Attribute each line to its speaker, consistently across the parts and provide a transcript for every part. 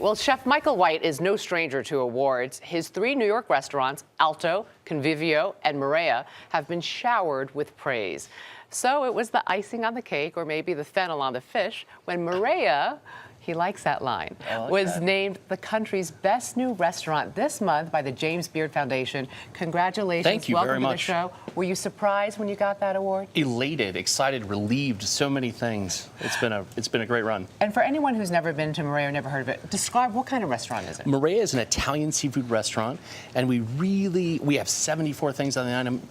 Speaker 1: Well, Chef Michael White is no stranger to awards. His 3 New York restaurants, Alto, Convivio, and Maria, have been showered with praise. So it was the icing on the cake, or maybe the fennel on the fish, when Maria, he likes that line, was named the country's best new restaurant this month by the James Beard Foundation. Congratulations.
Speaker 2: Thank you very much.
Speaker 1: Welcome to the show. Were you surprised when you got that award?
Speaker 2: Elated, excited, relieved, so many things. It's been a great run.
Speaker 1: And for anyone who's never been to Maria or never heard of it, describe what kind of restaurant is it?
Speaker 2: Maria is an Italian seafood restaurant, and we have 74 things on the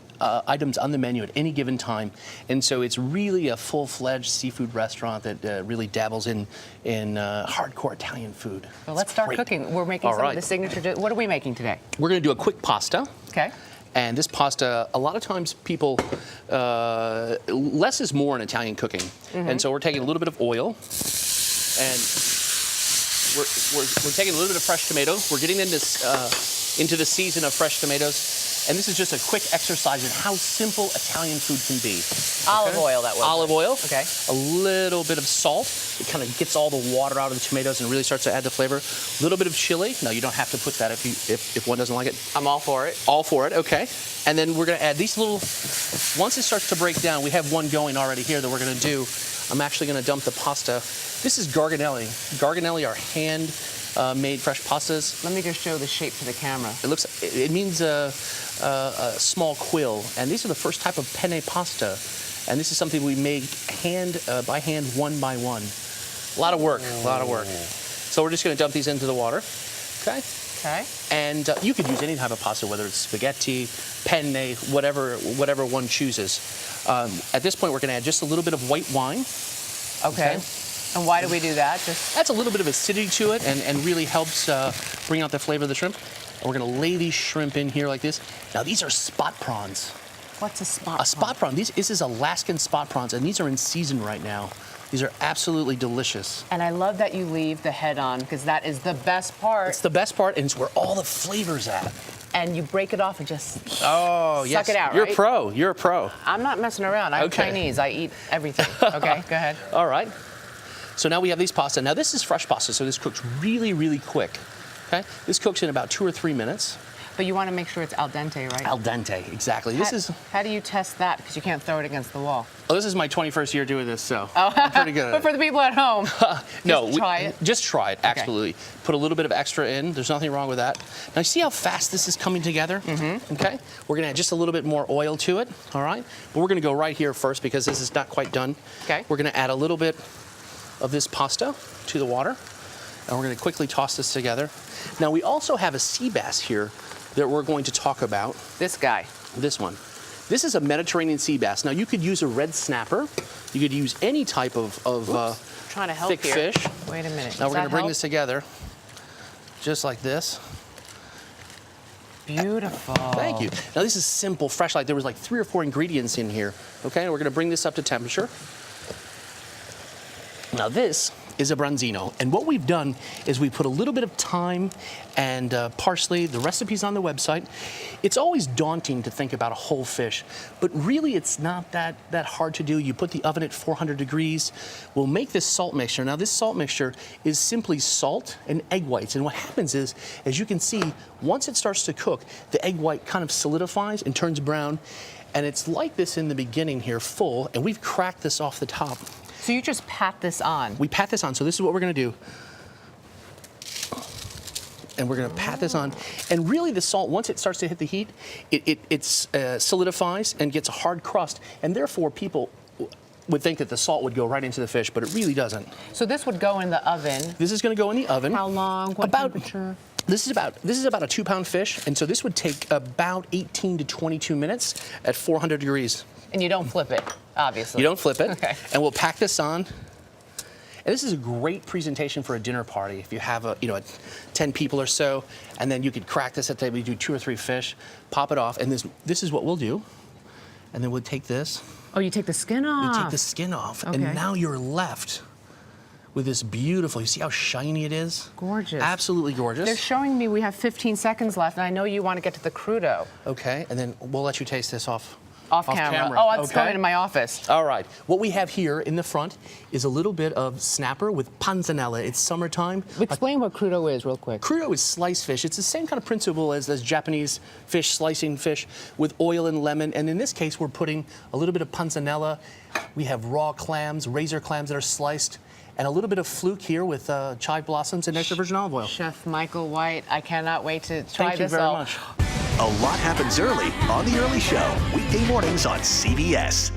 Speaker 2: items on the menu at any given time, and so it's really a full-fledged seafood restaurant that really dabbles in hardcore Italian food.
Speaker 1: Well, let's start cooking. We're making some of the signature. What are we making today?
Speaker 2: We're going to do a quick pasta.
Speaker 1: Okay. And
Speaker 2: this pasta, a lot of times people, less is more in Italian cooking, and so we're taking a little bit of oil, and we're taking a little bit of fresh tomato. We're getting into the season of fresh tomatoes. And this is just a quick exercise in how simple Italian food can be.
Speaker 1: Olive oil, that was.
Speaker 2: Olive oil.
Speaker 1: Okay.
Speaker 2: A little bit of salt. It kind of gets all the water out of the tomatoes and really starts to add the flavor. A little bit of chili. Now, you don't have to put that if one doesn't like it.
Speaker 1: I'm all for it.
Speaker 2: All for it, okay. And then we're going to add these little, once it starts to break down, we have one going already here that we're going to do. I'm actually going to dump the pasta. This is garganelli. Garganelli are hand-made fresh pastas.
Speaker 1: Let me just show the shape to the camera.
Speaker 2: It means a small quill, and these are the first type of penne pasta, and this is something we make by hand, one by one. A lot of work, a lot of work. So we're just going to dump these into the water, okay?
Speaker 1: Okay.
Speaker 2: And you could use any type of pasta, whether it's spaghetti, penne, whatever one chooses. At this point, we're going to add just a little bit of white wine.
Speaker 1: Okay. And why do we do that?
Speaker 2: Adds a little bit of acidity to it and really helps bring out the flavor of the shrimp. And we're going to lay these shrimp in here like this. Now, these are spot prawns.
Speaker 1: What's a spot prawn?
Speaker 2: A spot prawn. This is Alaskan spot prawns, and these are in season right now. These are absolutely delicious.
Speaker 1: And I love that you leave the head on, because that is the best part.
Speaker 2: It's the best part, and it's where all the flavor's at.
Speaker 1: And you break it off and just
Speaker 2: suck
Speaker 1: it out,
Speaker 2: You're
Speaker 1: right?
Speaker 2: a pro. You're a pro.
Speaker 1: I'm not messing around. I'm Chinese. I eat everything. Okay, go ahead.
Speaker 2: All right. So now we have these pasta. Now this is fresh pasta, so this cooks really, really quick. Okay? This cooks in about 2 or 3 minutes.
Speaker 1: But you want to make sure it's al dente, right?
Speaker 2: Al dente, exactly.
Speaker 1: How do you test that? Because you can't throw it against the wall.
Speaker 2: Oh, this is my 21st year doing this, so I'm pretty good at it.
Speaker 1: But for the people at home, try it.
Speaker 2: Just try it, absolutely. Okay. Put a little bit of extra in. There's nothing wrong with that. Now, you see how fast this is coming together? Okay? We're going to add just a little bit more oil to it, all right? But we're going to go right here first because this is not quite done.
Speaker 1: Okay.
Speaker 2: We're going to add a little bit of this pasta to the water, and we're going to quickly toss this together. Now, we also have a sea bass here that we're going to talk about.
Speaker 1: This guy.
Speaker 2: This one. This is a Mediterranean sea bass. Now, you could use a red snapper. You could use any type of
Speaker 1: trying to help
Speaker 2: thick
Speaker 1: here.
Speaker 2: fish.
Speaker 1: Wait a minute.
Speaker 2: Now, we're going to bring this together just like this.
Speaker 1: Beautiful.
Speaker 2: Thank you. Now, this is simple, fresh. Like there was like 3 or 4 ingredients in here. Okay, and we're going to bring this up to temperature. Now, this is a branzino, and what we've done is we put a little bit of thyme and parsley. The recipe's on the website. It's always daunting to think about a whole fish, but really it's not that hard to do. You put the oven at 400 degrees. We'll make this salt mixture. Now, this salt mixture is simply salt and egg whites, and what happens is, as you can see, once it starts to cook, the egg white kind of solidifies and turns brown, and it's like this in the beginning here, full, and we've cracked this off the top.
Speaker 1: So you just pat this on?
Speaker 2: We pat this on. So this is what we're going to do. And we're going to pat this on. And really the salt, once it starts to hit the heat, it solidifies and gets a hard crust. And therefore people would think that the salt would go right into the fish, but it really doesn't.
Speaker 1: So this would go in the oven?
Speaker 2: This is going to go in the oven.
Speaker 1: How long? What temperature?
Speaker 2: This is about a 2-pound fish, and so this would take about 18 to 22 minutes at 400 degrees.
Speaker 1: And you don't flip it, obviously.
Speaker 2: You don't flip it.
Speaker 1: Okay.
Speaker 2: And we'll pack this on. And this is a great presentation for a dinner party. If you have 10 people or so, and then you could crack this at the table. You do 2 or 3 fish, pop it off, and this is what we'll do. And then we'll take this.
Speaker 1: Oh, you take the skin off.
Speaker 2: You take the skin off,
Speaker 1: okay.
Speaker 2: And now you're left with this beautiful, you see how shiny it is?
Speaker 1: Gorgeous.
Speaker 2: Absolutely gorgeous.
Speaker 1: They're showing me we have 15 seconds left, and I know you want to get to the crudo.
Speaker 2: Okay, and then we'll let you taste this off
Speaker 1: Off
Speaker 2: Off
Speaker 1: camera.
Speaker 2: camera,
Speaker 1: Oh, it's
Speaker 2: okay.
Speaker 1: going in my office.
Speaker 2: All right. What we have here in the front is a little bit of snapper with panzanella. It's summertime.
Speaker 1: Explain what crudo is real quick.
Speaker 2: Crudo is sliced fish. It's the same kind of principle as Japanese fish, slicing fish with oil and lemon. And in this case, we're putting a little bit of panzanella. We have raw clams, razor clams that are sliced, and a little bit of fluke here with chive blossoms and extra virgin olive oil.
Speaker 1: Chef Michael White, I cannot wait to try
Speaker 2: Thank you
Speaker 1: this
Speaker 2: very
Speaker 1: all.
Speaker 2: much.
Speaker 3: A lot happens early on The Early Show, weekday mornings on CBS.